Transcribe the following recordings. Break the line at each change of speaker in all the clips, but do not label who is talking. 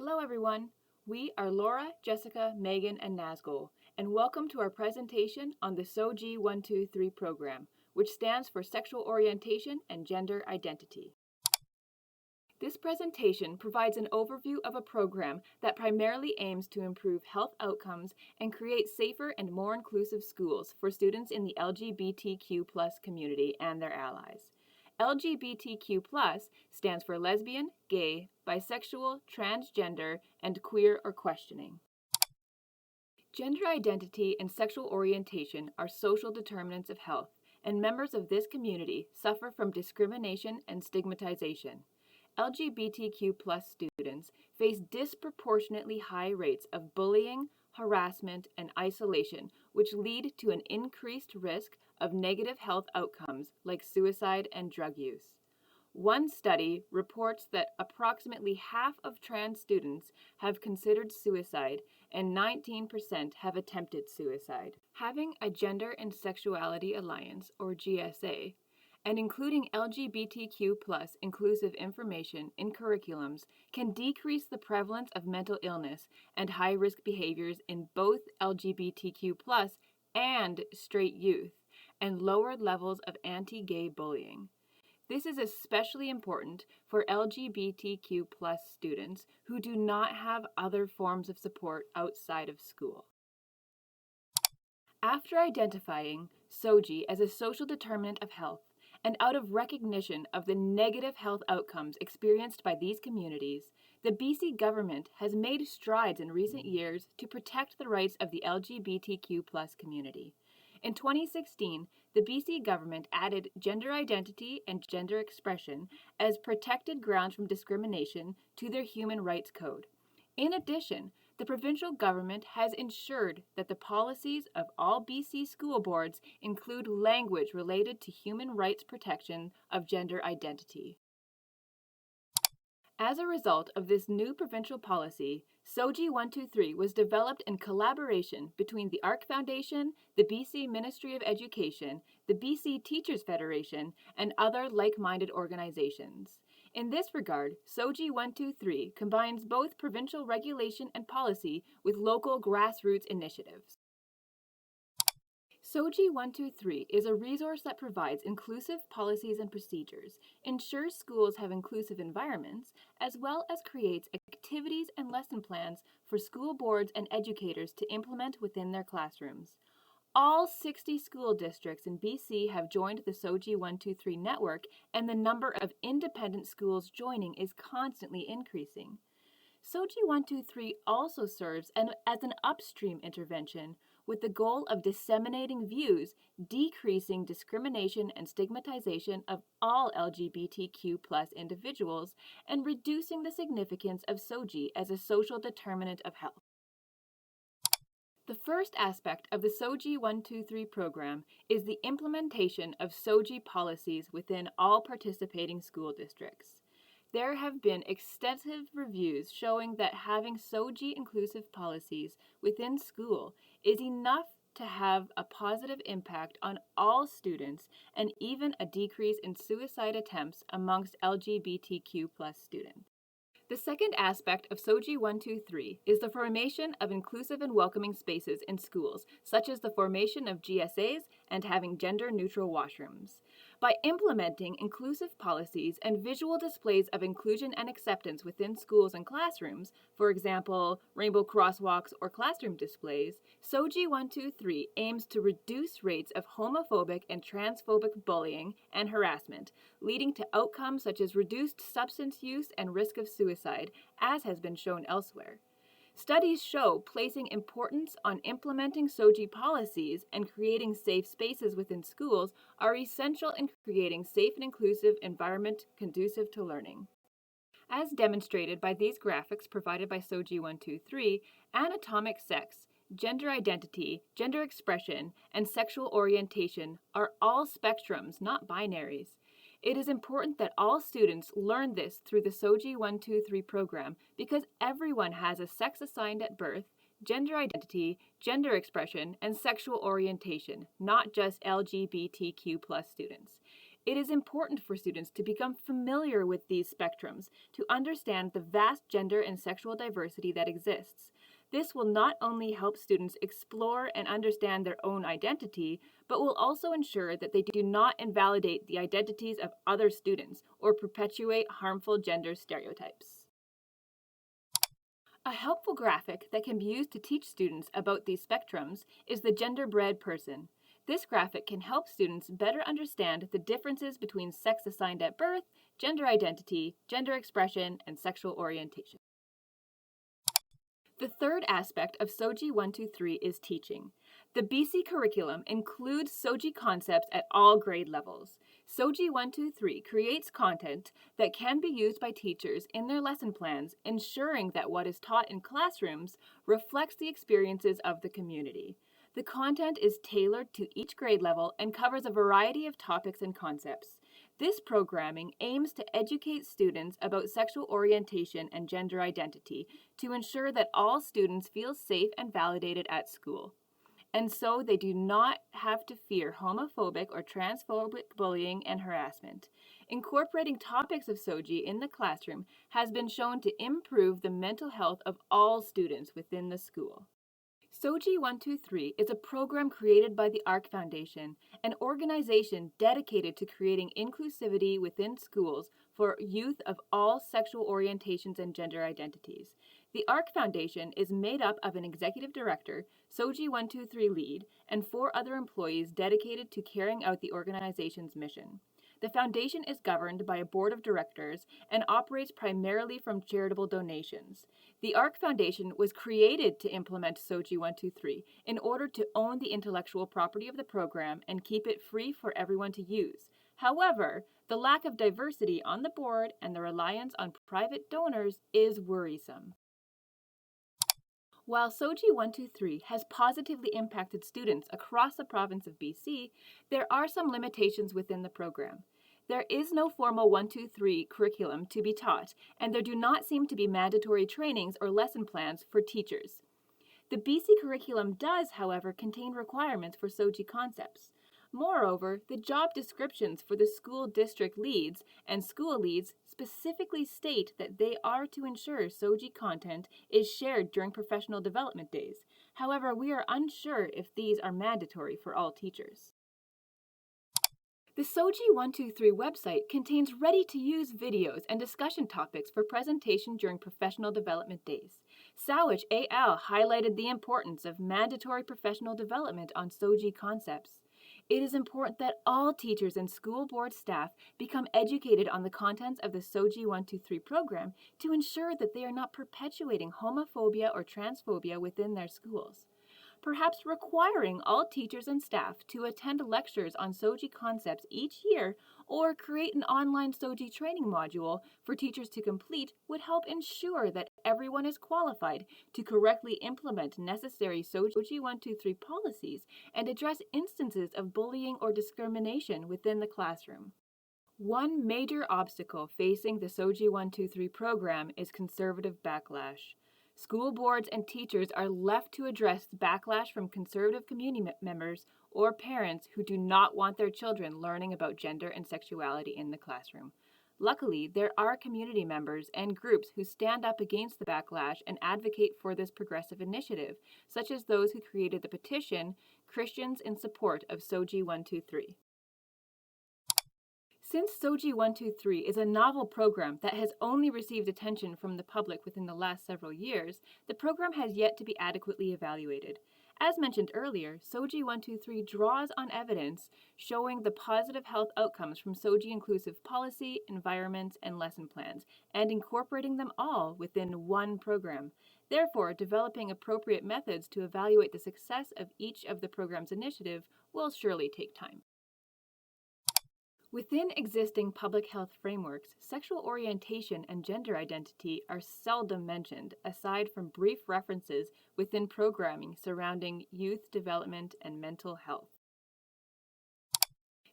Hello everyone, we are Laura, Jessica, Meagan, and Nazgol, and welcome to our presentation on the SOGI 123 program, which stands for Sexual Orientation and Gender Identity. This presentation provides an overview of a program that primarily aims to improve health outcomes and create safer and more inclusive schools for students in the LGBTQ+ community and their allies. LGBTQ+ stands for lesbian, gay, bisexual, transgender, and queer or questioning. Gender identity and sexual orientation are social determinants of health, and members of this community suffer from discrimination and stigmatization. LGBTQ+ students face disproportionately high rates of bullying, harassment, and isolation, which lead to an increased risk of negative health outcomes like suicide and drug use. One study reports that approximately half of trans students have considered suicide and 19% have attempted suicide. Having a Gender and Sexuality Alliance, or GSA, and including LGBTQ+ inclusive information in curriculums can decrease the prevalence of mental illness and high-risk behaviors in both LGBTQ+ and straight youth, and lower levels of anti-gay bullying. This is especially important for LGBTQ+ students who do not have other forms of support outside of school. After identifying SOGI as a social determinant of health, and out of recognition of the negative health outcomes experienced by these communities, the BC government has made strides in recent years to protect the rights of the LGBTQ+ community. In 2016, the BC government added gender identity and gender expression as protected grounds from discrimination to their Human Rights Code. In addition, the provincial government has ensured that the policies of all BC school boards include language related to human rights protection of gender identity. As a result of this new provincial policy, SOGI 123 was developed in collaboration between the ARC Foundation, the BC Ministry of Education, the BC Teachers Federation, and other like-minded organizations. In this regard, SOGI 123 combines both provincial regulation and policy with local grassroots initiatives. SOGI 123 is a resource that provides inclusive policies and procedures, ensures schools have inclusive environments, as well as creates activities and lesson plans for school boards and educators to implement within their classrooms. All 60 school districts in BC have joined the SOGI 123 network, and the number of independent schools joining is constantly increasing. SOGI 123 also serves as an upstream intervention with the goal of disseminating views, decreasing discrimination and stigmatization of all LGBTQ+ individuals, and reducing the significance of SOGI as a social determinant of health. The first aspect of the SOGI 123 program is the implementation of SOGI policies within all participating school districts. There have been extensive reviews showing that having SOGI inclusive policies within school is enough to have a positive impact on all students and even a decrease in suicide attempts amongst LGBTQ+ students. The second aspect of SOGI 123 is the formation of inclusive and welcoming spaces in schools, such as the formation of GSAs and having gender-neutral washrooms. By implementing inclusive policies and visual displays of inclusion and acceptance within schools and classrooms, for example, rainbow crosswalks or classroom displays, SOGI 123 aims to reduce rates of homophobic and transphobic bullying and harassment, leading to outcomes such as reduced substance use and risk of suicide, as has been shown elsewhere. Studies show placing importance on implementing SOGI policies and creating safe spaces within schools are essential in creating safe and inclusive environment conducive to learning. As demonstrated by these graphics provided by SOGI 123, anatomic sex, gender identity, gender expression, and sexual orientation are all spectrums, not binaries. It is important that all students learn this through the SOGI 123 program because everyone has a sex assigned at birth, gender identity, gender expression, and sexual orientation, not just LGBTQ+ students. It is important for students to become familiar with these spectrums to understand the vast gender and sexual diversity that exists. This will not only help students explore and understand their own identity, but will also ensure that they do not invalidate the identities of other students or perpetuate harmful gender stereotypes. A helpful graphic that can be used to teach students about these spectrums is the gender-bread person. This graphic can help students better understand the differences between sex assigned at birth, gender identity, gender expression, and sexual orientation. The third aspect of SOGI 123 is teaching. The BC curriculum includes SOGI concepts at all grade levels. SOGI 123 creates content that can be used by teachers in their lesson plans, ensuring that what is taught in classrooms reflects the experiences of the community. The content is tailored to each grade level and covers a variety of topics and concepts. This programming aims to educate students about sexual orientation and gender identity to ensure that all students feel safe and validated at school, and so they do not have to fear homophobic or transphobic bullying and harassment. Incorporating topics of SOGI in the classroom has been shown to improve the mental health of all students within the school. SOGI 123 is a program created by the ARC Foundation, an organization dedicated to creating inclusivity within schools for youth of all sexual orientations and gender identities. The ARC Foundation is made up of an executive director, SOGI 123 lead, and 4 other employees dedicated to carrying out the organization's mission. The foundation is governed by a board of directors and operates primarily from charitable donations. The ARC Foundation was created to implement SOGI 123 in order to own the intellectual property of the program and keep it free for everyone to use. However, the lack of diversity on the board and the reliance on private donors is worrisome. While SOGI 123 has positively impacted students across the province of BC, there are some limitations within the program. There is no formal 123 curriculum to be taught, and there do not seem to be mandatory trainings or lesson plans for teachers. The BC curriculum does, however, contain requirements for SOGI concepts. Moreover, the job descriptions for the school district leads and school leads specifically state that they are to ensure SOGI content is shared during professional development days. However, we are unsure if these are mandatory for all teachers. The SOGI 123 website contains ready-to-use videos and discussion topics for presentation during professional development days. Sawich AL highlighted the importance of mandatory professional development on SOGI concepts. It is important that all teachers and school board staff become educated on the contents of the SOGI 123 program to ensure that they are not perpetuating homophobia or transphobia within their schools. Perhaps requiring all teachers and staff to attend lectures on SOGI concepts each year or create an online SOGI training module for teachers to complete would help ensure that everyone is qualified to correctly implement necessary SOGI 123 policies and address instances of bullying or discrimination within the classroom. One major obstacle facing the SOGI 123 program is conservative backlash. School boards and teachers are left to address backlash from conservative community members or parents who do not want their children learning about gender and sexuality in the classroom. Luckily, there are community members and groups who stand up against the backlash and advocate for this progressive initiative, such as those who created the petition, Christians in Support of SOGI 123. Since SOGI 123 is a novel program that has only received attention from the public within the last several years, the program has yet to be adequately evaluated. As mentioned earlier, SOGI 123 draws on evidence showing the positive health outcomes from SOGI inclusive policy, environments, and lesson plans, and incorporating them all within one program. Therefore, developing appropriate methods to evaluate the success of each of the program's initiative will surely take time. Within existing public health frameworks, sexual orientation and gender identity are seldom mentioned, aside from brief references within programming surrounding youth development and mental health.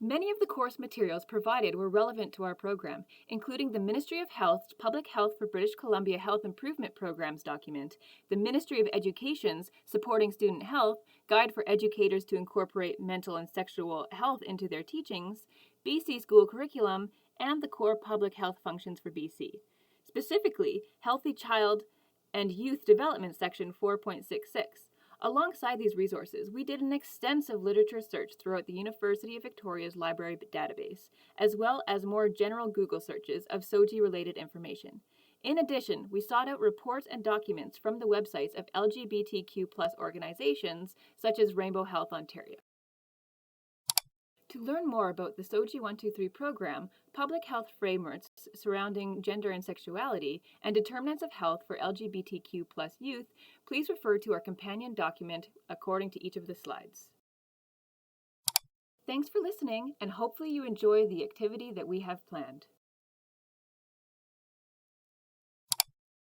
Many of the course materials provided were relevant to our program, including the Ministry of Health's Public Health for British Columbia Health Improvement Programs document, the Ministry of Education's Supporting Student Health Guide for Educators to Incorporate Mental and Sexual Health into Their Teachings, BC school curriculum, and the core public health functions for BC. Specifically, Healthy Child and Youth Development Section 4.66. Alongside these resources, we did an extensive literature search throughout the University of Victoria's library database, as well as more general Google searches of SOGI-related information. In addition, we sought out reports and documents from the websites of LGBTQ+ organizations such as Rainbow Health Ontario. To learn more about the SOGI 123 program, public health frameworks surrounding gender and sexuality, and determinants of health for LGBTQ+ youth, please refer to our companion document according to each of the slides. Thanks for listening, and hopefully you enjoy the activity that we have planned.